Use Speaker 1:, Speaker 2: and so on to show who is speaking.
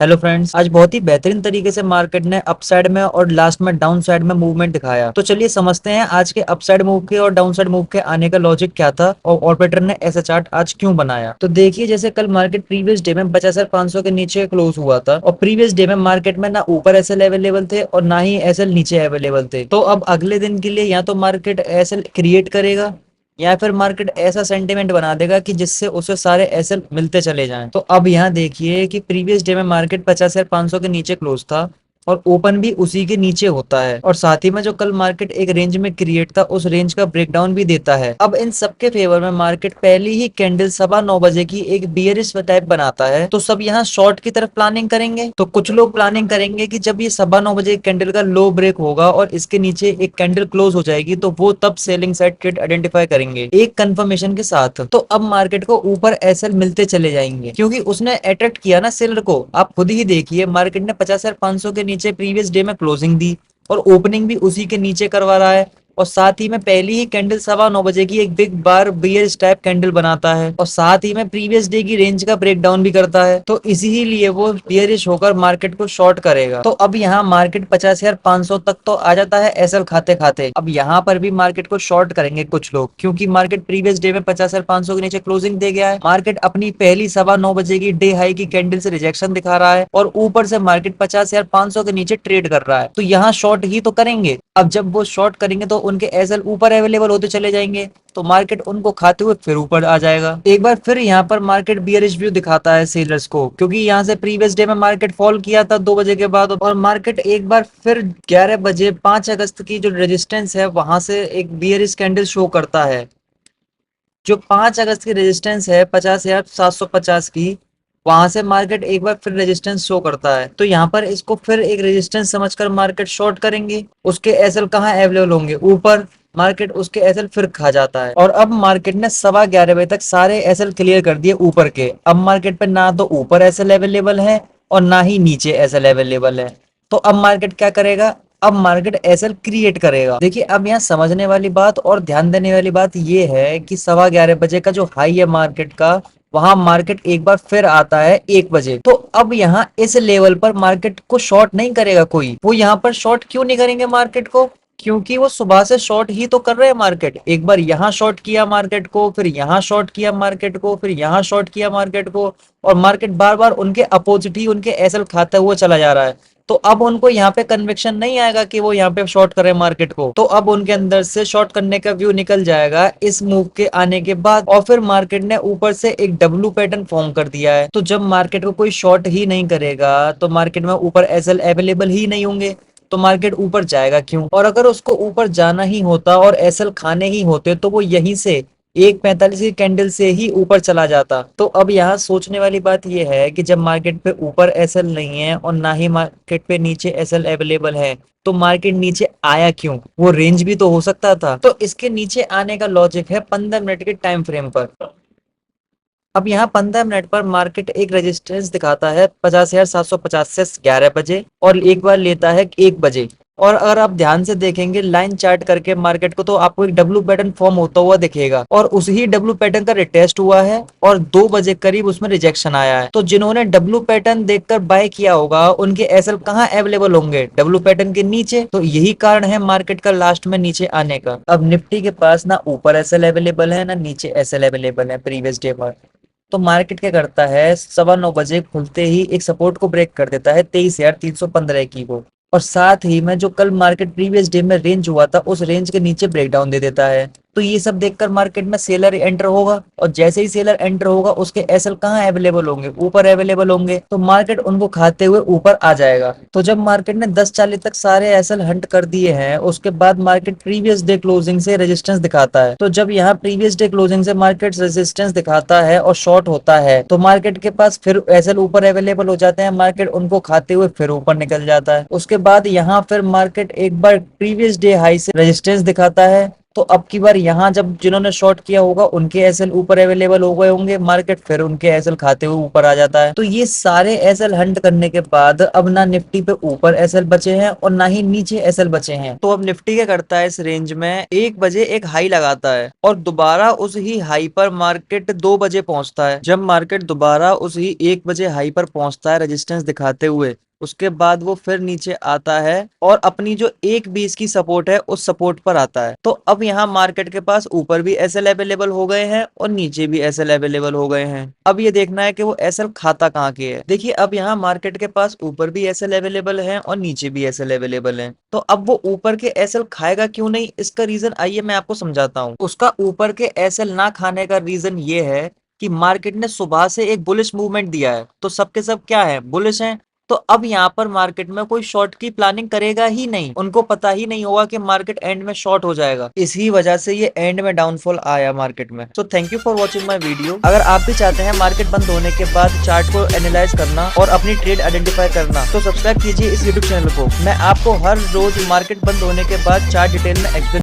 Speaker 1: Hello friends, आज बहुत ही बेहतरीन तरीके से मार्केट ने अपसाइड में और लास्ट में डाउन साइड में मूवमेंट दिखाया। तो चलिए समझते हैं आज के अपसाइड मूव के और डाउन साइड मूव के आने का लॉजिक क्या था और ऑपरेटर ने ऐसा चार्ट आज क्यों बनाया। तो देखिए, जैसे कल मार्केट प्रीवियस डे में 50,500 के नीचे क्लोज हुआ था और प्रीवियस डे में मार्केट में ना ऊपर एसएल अवेलेबल थे और ना ही एसएल नीचे अवेलेबल थे। तो अब अगले दिन के लिए या तो मार्केट एसएल क्रिएट करेगा या फिर मार्केट ऐसा सेंटिमेंट बना देगा कि जिससे उसे सारे एसएल मिलते चले जाएं। तो अब यहाँ देखिए कि प्रीवियस डे में मार्केट 50,500 के नीचे क्लोज था और ओपन भी उसी के नीचे होता है और साथ ही में जो कल मार्केट एक रेंज में क्रिएट था उस रेंज का ब्रेकडाउन भी देता है। अब इन सबके फेवर में मार्केट पहली ही कैंडल 9:15 की एक बियरिश टाइप बनाता है। तो सब यहाँ शॉर्ट की तरफ प्लानिंग करेंगे। तो कुछ लोग प्लानिंग करेंगे कि जब ये 9:15 कैंडल का लो ब्रेक होगा और इसके नीचे एक कैंडल क्लोज हो जाएगी तो वो तब सेलिंग साइड ट्रेड आइडेंटिफाई करेंगे एक कंफर्मेशन के साथ। तो अब मार्केट को ऊपर एसएल मिलते चले जाएंगे क्योंकि उसने अट्रैक्ट किया ना सेलर को। आप खुद ही देखिए, मार्केट ने 50,500 के नीचे प्रीवियस डे में क्लोजिंग दी और ओपनिंग भी उसी के नीचे करवा रहा है और साथ ही में पहली ही कैंडल 9:15 की एक बिग बार बियरिश टाइप कैंडल बनाता है और साथ ही में प्रीवियस डे की रेंज का ब्रेकडाउन भी करता है। तो इसी ही लिए वो बियरिश होकर मार्केट को शॉर्ट करेगा। तो अब यहाँ मार्केट 50,500 तक तो आ जाता है एसएल खाते खाते। अब यहाँ पर भी मार्केट को शॉर्ट करेंगे कुछ लोग क्योंकि मार्केट प्रीवियस डे में 50,500 के नीचे क्लोजिंग दे गया है। मार्केट अपनी पहली 9:15 की डे हाई की कैंडल से रिजेक्शन दिखा रहा है और ऊपर से मार्केट 50,500 के नीचे ट्रेड कर रहा है। तो यहाँ शॉर्ट ही तो करेंगे। अब जब वो शॉर्ट करेंगे तो उनके एसएल ऊपर अवेलेबल होते चले जाएंगे तो मार्केट उनको खाते हुए फिर ऊपर आ जाएगा। एक बार फिर यहाँ पर मार्केट बियरिश व्यू दिखाता है सेलर्स को क्योंकि यहाँ से प्रीवियस डे में मार्केट फॉल किया था 2 बजे के बाद और मार्केट एक बार फिर 11 बजे 5 अगस्त की जो रेजिस्टेंस है वहां से एक बियरिश कैंडल शो करता है। जो 5 अगस्त की रेजिस्टेंस है 50,750 की, वहां से मार्केट एक बार फिर रेजिस्टेंस शो करता है। तो यहाँ पर इसको फिर एक रेजिस्टेंस समझकर मार्केट शॉर्ट करेंगे। उसके एसएल कहाँ अवेलेबल होंगे? ऊपर। मार्केट उसके एसएल फिर खा जाता है और अब मार्केट ने 11:15 बजे तक सारे एसएल क्लियर कर दिए ऊपर के। अब मार्केट पे ना तो ऊपर एसएल अवेलेबल है और ना ही नीचे एसएल अवेलेबल है। तो अब मार्केट क्या करेगा? अब मार्केट एसएल क्रिएट करेगा। देखिए, अब यहाँ समझने वाली बात और ध्यान देने वाली बात ये है कि 11:15 का जो हाई है मार्केट का, वहां मार्केट एक बार फिर आता है 1 बजे। तो अब यहाँ इस लेवल पर मार्केट को शॉर्ट नहीं करेगा कोई। वो यहाँ पर शॉर्ट क्यों नहीं करेंगे मार्केट को? क्योंकि वो सुबह से शॉर्ट ही तो कर रहे हैं मार्केट। एक बार यहाँ शॉर्ट किया मार्केट को, फिर यहाँ शॉर्ट किया मार्केट को, फिर यहाँ शॉर्ट किया मार्केट को और मार्केट बार बार उनके अपोजिट ही उनके एसएल खाते हुए चला जा रहा है। तो अब उनको यहाँ पे कन्विक्शन नहीं आएगा कि वो यहाँ पे शॉर्ट करें मार्केट को। तो अब उनके अंदर से शॉर्ट करने का व्यू निकल जाएगा इस मूव के आने के बाद और फिर मार्केट ने ऊपर से एक डब्ल्यू पैटर्न फॉर्म कर दिया है। तो जब मार्केट को कोई शॉर्ट ही नहीं करेगा तो मार्केट में ऊपर एसएल अवेलेबल ही नहीं होंगे तो मार्केट ऊपर जाएगा क्यों? और अगर उसको ऊपर जाना ही होता और एसएल खाने ही होते तो वो यहीं से 1:45 की कैंडल से ही ऊपर चला जाता। तो अब यहाँ सोचने वाली बात यह है कि जब मार्केट पे ऊपर एसएल नहीं है और ना ही मार्केट पे नीचे एसएल अवेलेबल है तो मार्केट नीचे आया क्यों? वो रेंज भी तो हो सकता था। तो इसके नीचे आने का लॉजिक है 15 मिनट के टाइम फ्रेम पर। अब यहाँ 15 मिनट पर मार्केट एक रेजिस्टेंस दिखाता है 50,750 से 11 बजे और एक बार लेता है 1 बजे। और अगर आप ध्यान से देखेंगे लाइन चार्ट करके मार्केट को तो आपको एक डब्ल्यू पैटर्न फॉर्म होता हुआ दिखेगा और उसी डब्ल्यू पैटर्न का रिटेस्ट हुआ है और 2 बजे करीब उसमें रिजेक्शन आया है। तो जिन्होंने डब्ल्यू पैटर्न देखकर बाय किया होगा उनके एसएल कहाँ अवेलेबल होंगे? डब्ल्यू पैटर्न के नीचे। तो यही कारण है मार्केट का लास्ट में नीचे आने का। अब निफ्टी के पास ना ऊपर एसएल अवेलेबल है ना नीचे एसएल अवेलेबल है प्रीवियस डे पर। तो मार्केट क्या करता है? 9:15 खुलते ही एक सपोर्ट को ब्रेक कर देता है 23,315 की वो और साथ ही में जो कल मार्केट प्रीवियस डे में रेंज हुआ था उस रेंज के नीचे ब्रेकडाउन दे देता है। तो ये सब देखकर मार्केट में सेलर एंटर होगा और जैसे ही सेलर एंटर होगा उसके एसएल कहाँ अवेलेबल होंगे? ऊपर अवेलेबल होंगे। तो मार्केट उनको खाते हुए ऊपर आ जाएगा। तो जब मार्केट ने 10:40 तक सारे एसएल हंट कर दिए हैं उसके बाद मार्केट प्रीवियस डे क्लोजिंग से रेजिस्टेंस दिखाता है। तो जब यहाँ प्रीवियस डे क्लोजिंग से मार्केट रेजिस्टेंस दिखाता है और शॉर्ट होता है तो मार्केट के पास फिर एसएल ऊपर अवेलेबल हो जाते हैं। मार्केट उनको खाते हुए फिर ऊपर निकल जाता है। उसके बाद यहाँ फिर मार्केट एक बार प्रीवियस डे हाई से रेजिस्टेंस दिखाता है तो अब की बार यहाँ जब जिन्होंने शॉर्ट किया होगा उनके एसएल ऊपर अवेलेबल हो गए होंगे, मार्केट फिर उनके एसएल खाते हुए ऊपर आ जाता है। तो ये सारे एसएल हंट करने के बाद अब ना निफ्टी पे ऊपर एसएल बचे हैं और ना ही नीचे एसएल बचे हैं। तो अब निफ्टी क्या करता है, इस रेंज में 1 बजे एक हाई लगाता है और दोबारा उस ही हाई पर मार्केट 2 बजे पहुंचता है। जब मार्केट दोबारा उस ही 1 बजे हाई पर पहुंचता है रेजिस्टेंस दिखाते हुए, उसके बाद वो फिर नीचे आता है और अपनी जो 1 20 की सपोर्ट है उस सपोर्ट पर आता है। तो अब यहाँ मार्केट के पास ऊपर भी एसएल अवेलेबल हो गए हैं और नीचे भी एसएल अवेलेबल हो गए हैं। अब ये देखना है कि वो एसएल खाता कहाँ के है। देखिए अब यहाँ मार्केट के पास ऊपर भी एसएल अवेलेबल है और नीचे भी एसएल अवेलेबल है। तो अब वो ऊपर के एसएल खाएगा क्यों नहीं, इसका रीजन आइए मैं आपको समझाता हूँ। उसका ऊपर के एसएल ना खाने का रीजन ये है कि मार्केट ने सुबह से एक बुलिश मूवमेंट दिया है, तो सबके सब क्या है, बुलिश हैं। तो अब यहाँ पर मार्केट में कोई शॉर्ट की प्लानिंग करेगा ही नहीं, उनको पता ही नहीं होगा कि मार्केट एंड में शॉर्ट हो जाएगा। इसी वजह से ये एंड में डाउनफॉल आया मार्केट में। So thank you for watching my video. अगर आप भी चाहते हैं मार्केट बंद होने के बाद चार्ट को एनालाइज करना और अपनी ट्रेड आइडेंटिफाई करना, तो सब्सक्राइब कीजिए इस यूट्यूब चैनल को। मैं आपको हर रोज मार्केट बंद होने के बाद चार्ट डिटेल में एक्सप्लेन